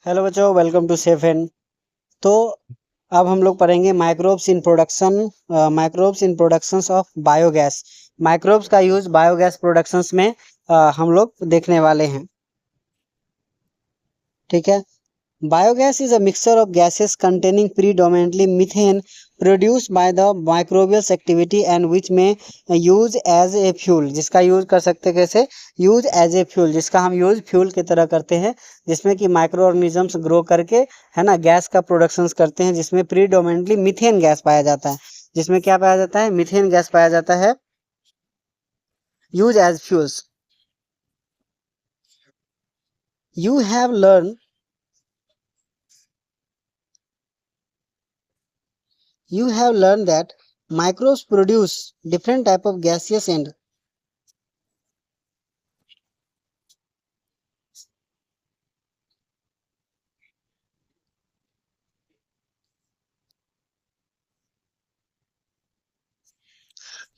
Hello बच्चों, welcome to safe and. तो अब हम लोग पढ़ेंगे microbes in productions of biogas. Microbes का यूज बायोगैस प्रोडक्शंस में हम लोग देखने वाले हैं। ठीक है। Biogas is a mixture of gases containing predominantly methane produced by the microbial activity and which may use as a fuel। जिसका यूज कर सकते हैं कैसे? यूज एज ए फ्यूल, जिसका हम यूज फ्यूल की तरह करते हैं, जिसमें कि माइक्रो ऑर्गेनिजम्स ग्रो करके है ना गैस का प्रोडक्शन करते हैं, जिसमें प्रीडोमिनेटली मीथेन गैस पाया जाता है। जिसमें क्या पाया जाता है? मीथेन गैस पाया जाता है। Use as fuels. You have learn You have learned that microbes produce different type of gaseous and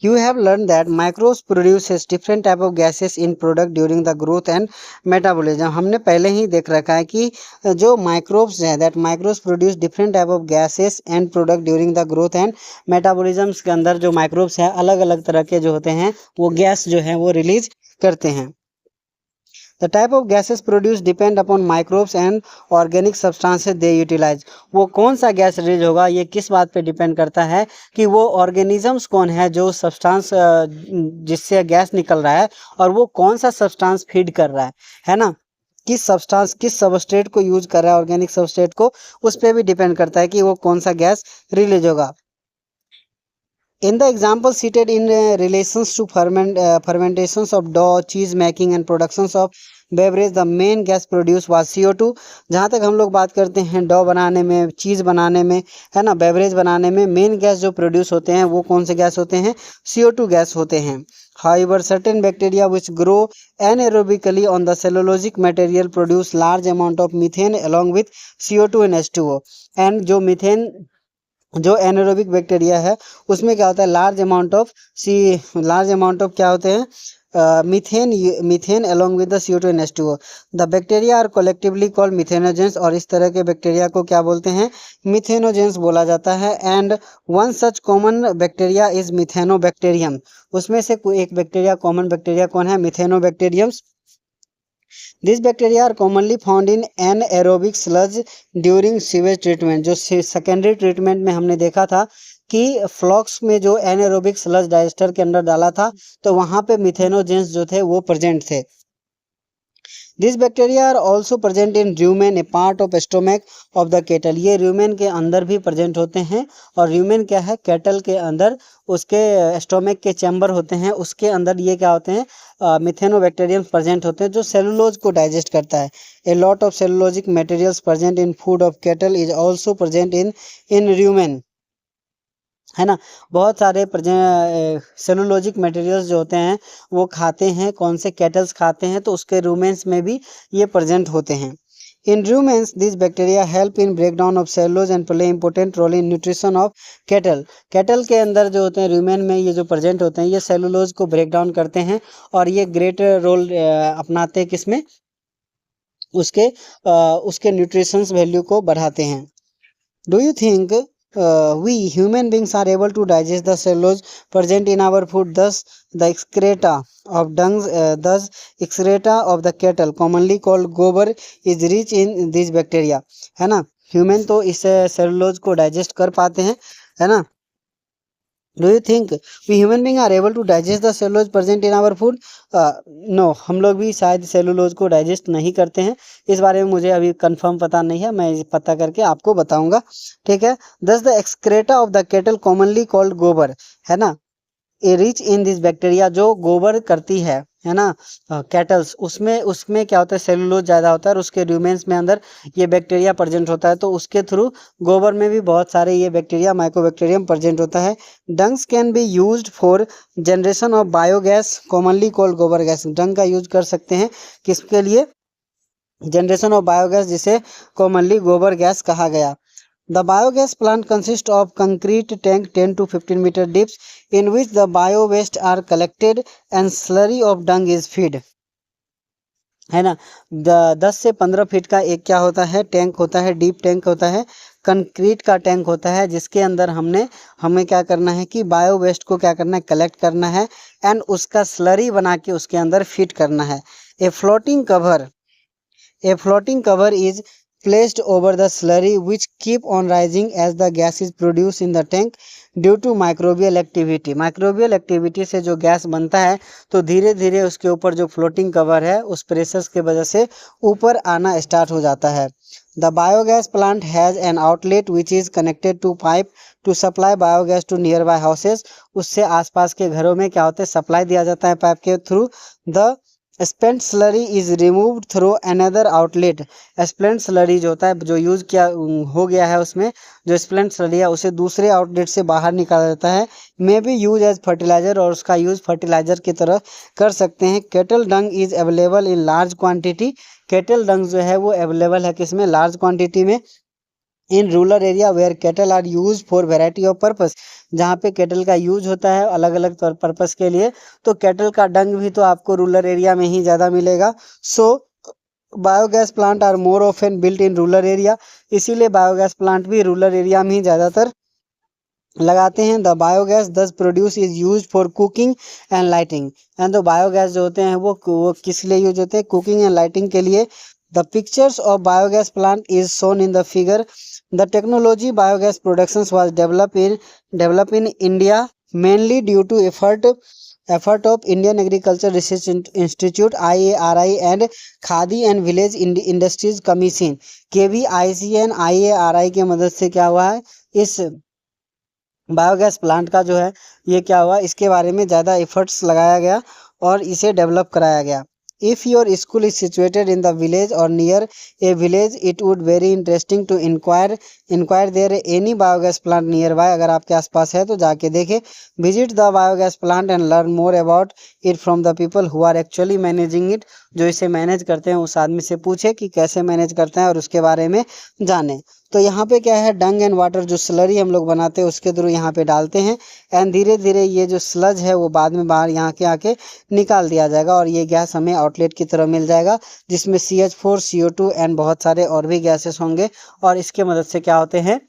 you have learned that microbes produces different type of gases in product during the growth and metabolism। हमने पहले ही देख रखा है कि जो microbes है that microbes produce different type of gases and product during the growth and metabolism के अंदर जो माइक्रोब्स है अलग अलग तरह के जो होते हैं वो गैस जो है वो रिलीज करते हैं। The type of gases produced depend upon microbes and organic substances they utilize। वो कौन सा गैस रिलीज होगा ये किस बात पे डिपेंड करता है कि वो ऑर्गेनिजम्स कौन है जो सब्सटेंस जिससे गैस निकल रहा है और वो कौन सा सब्सटेंस फीड कर रहा है ना। किस सब्सटेंस किस सबस्ट्रेट को यूज कर रहा है, ऑर्गेनिक सबस्ट्रेट को, उस पर भी डिपेंड करता है कि वो कौन सा गैस रिलीज होगा। In the example cited in relations to fermentations of dough, cheese making and productions of beverage, the main gas produced was CO2। जहाँ तक हम लोग बात करते हैं डो बनाने में, चीज़ बनाने में, है ना, बेवरेज बनाने में मेन गैस जो प्रोड्यूस होते हैं वो कौन से गैस होते हैं? CO2 गैस होते हैं। However, certain bacteria which grow anaerobically on the cellulosic material produce large amount of methane along with CO2 and H2O। And जो मीथेन जो एनारोबिक बैक्टीरिया है उसमें क्या होता है? लार्ज अमाउंट ऑफ क्या होते हैं? Methane along with the CO2 and H2O। The bacteria are collectively called methanogens. और इस तरह के बैक्टीरिया को क्या बोलते हैं? मिथेनोजेंस बोला जाता है। And one such common bacteria is Methanobacterium. उसमें से एक बैक्टीरिया, कॉमन बैक्टीरिया कौन है? मिथेनोबैक्टीरियम्स। These bacteria are commonly found in anaerobic sludge during sewage treatment। जो सेकेंडरी ट्रीटमेंट में हमने देखा था कि फ्लॉक्स में जो एनाएरोबिक स्लज डाइजेस्टर के अंदर डाला था तो वहां पे मिथेनोजेंस जो थे वो प्रेजेंट थे। This bacteria are also present in rumen, a part of stomach of the cattle. ये रूमेन के अंदर भी प्रेजेंट होते हैं। और रूमेन क्या है? केटल के अंदर उसके स्टोमक के चैम्बर होते हैं, उसके अंदर ये क्या होते हैं? मिथेनोबैक्टीरियम प्रेजेंट होते हैं जो सेलुलोज को डाइजेस्ट करता है। A lot of cellulosic materials present in food of kettle is also present in rumen, है ना। बहुत सारे सेलुलोजिक मटेरियल्स जो होते हैं वो खाते हैं, कौन से? कैटल्स खाते हैं, तो उसके रूमेंस में भी ये प्रेजेंट होते हैं। In rumens this bacteria help in breakdown of cellulose and play important role in nutrition of cattle. Cattle के अंदर जो होते हैं रूमेन में ये जो प्रेजेंट होते हैं ये सेलुलोज को ब्रेक डाउन करते हैं और ये ग्रेट रोल अपनाते हैं किसमें? उसके न्यूट्रिशंस वैल्यू को बढ़ाते हैं। Do you think we human beings are able to digest the cellulose present in our food? Thus excreta of the cattle, commonly called gobar, is rich in these bacteria। है ना। Human तो इस cellulose को digest कर पाते हैं, है ना। Do you think we human being are able to digest the cellulose present in our food? No, हम लोग भी शायद सेलुलोज को डाइजेस्ट नहीं करते हैं। इस बारे में मुझे अभी कंफर्म पता नहीं है, मैं पता करके आपको बताऊंगा। ठीक है। दस the excreta of the kettle commonly called गोबर, है ना, ए रिच इन दिस बैक्टीरिया। जो गोबर करती है ना, कैटल्स, उसमें उसमें क्या होता है? सेलुलोज ज़्यादा होता है और उसके र्यूमेंस में अंदर ये बैक्टीरिया प्रेजेंट होता है, तो उसके थ्रू गोबर में भी बहुत सारे ये बैक्टीरिया माइकोबैक्टीरियम प्रेजेंट होता है। Dungs can be used for generation of biogas commonly called gobar gas. Dung का यूज कर सकते हैं किसके लिए? जनरेशन ऑफ बायोगैस, जिसे कॉमनली गोबर गैस कहा गया। The biogas plant consists of concrete tank 10 to 15 meter deep in which the bio waste are collected and slurry of dung is fed। है ना। 10 से 15 फीट का एक क्या होता है, टैंक होता है, डीप टैंक होता है, कंक्रीट का टैंक होता है, जिसके अंदर हमें क्या करना है कि बायो वेस्ट को क्या करना है, कलेक्ट करना है एंड उसका स्लरी बना के उसके अंदर फिट करना है। A floating cover A floating cover is placed over the slurry which keep on rising as the gas is produced in the tank due to microbial activity। Microbial activity से जो gas बनता है तो धीरे धीरे उसके ऊपर जो फ्लोटिंग कवर है उस प्रेशर के वजह से ऊपर आना स्टार्ट हो जाता है। The biogas plant has an outlet which is connected to pipe to supply biogas to nearby houses। उससे आसपास के घरों में क्या होता है, सप्लाई दिया जाता है पाइप के through. The spent slurry is removed through another outlet. Spent slurry जो होता है, जो यूज किया हो गया है, उसमें जो स्पेंट स्लरी है उसे दूसरे आउटलेट से बाहर निकाला जाता है। May be use as fertilizer, और उसका यूज फर्टिलाइजर की तरह कर सकते हैं। Cattle dung is available in large quantity. Cattle dung जो है वो अवेलेबल है किसमें, लार्ज क्वांटिटी में। In rural area where cattle are use for variety of purpose. जहाँ पे केटल का यूज होता है अलग अलग पर्पस के लिए, तो केटल का डंग भी तो आपको रूरल एरिया में ही ज़्यादा मिलेगा। So biogas plant are more often built in rural area. इसीलिए बायोगैस प्लांट भी रूरल एरिया में ही ज़्यादातर लगाते हैं। The biogas thus produce is use for cooking and lighting. And तो बायोगैस जो होते हैं वो किस लिए यूज होते हैं, कुकिंग एंड लाइटिंग के लिए। The pictures of biogas plant is shown in the figure. The technology biogas production was developed in India mainly due to effort of Indian Agriculture Research Institute IARI and khadi and village industries commission KVIC and IARI के मदद से क्या हुआ है, इस biogas plant का जो है ये क्या हुआ, इसके बारे में ज़्यादा एफर्ट्स लगाया गया और इसे डेवलप कराया गया। If your school is situated in the village or near a village, it would very interesting to inquire there any biogas plant nearby। अगर आपके आसपास है तो जाके देखें। Visit the biogas plant and learn more about it from the people who are actually managing it। जो इसे manage करते हैं उस आदमी से पूछे कि कैसे मैनेज करते हैं और उसके बारे में जाने। तो यहाँ पे क्या है, डंग एंड वाटर जो स्लरी हम लोग बनाते हैं उसके थ्रू यहाँ पे डालते हैं एंड धीरे धीरे ये जो स्लज है वो बाद में बाहर यहाँ के आके निकाल दिया जाएगा और ये गैस हमें आउटलेट की तरह मिल जाएगा, जिसमें CH4 CO2 एंड बहुत सारे और भी गैसेस होंगे। और इसके मदद से क्या होते हैं,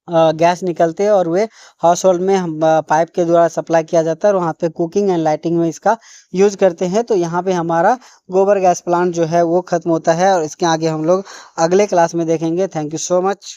गैस निकलते हैं और वे हाउस होल्ड में हम पाइप के द्वारा सप्लाई किया जाता है और वहाँ पे कुकिंग एंड लाइटिंग में इसका यूज़ करते हैं। तो यहाँ पे हमारा गोबर गैस प्लांट जो है वो ख़त्म होता है और इसके आगे हम लोग अगले क्लास में देखेंगे। Thank you so much.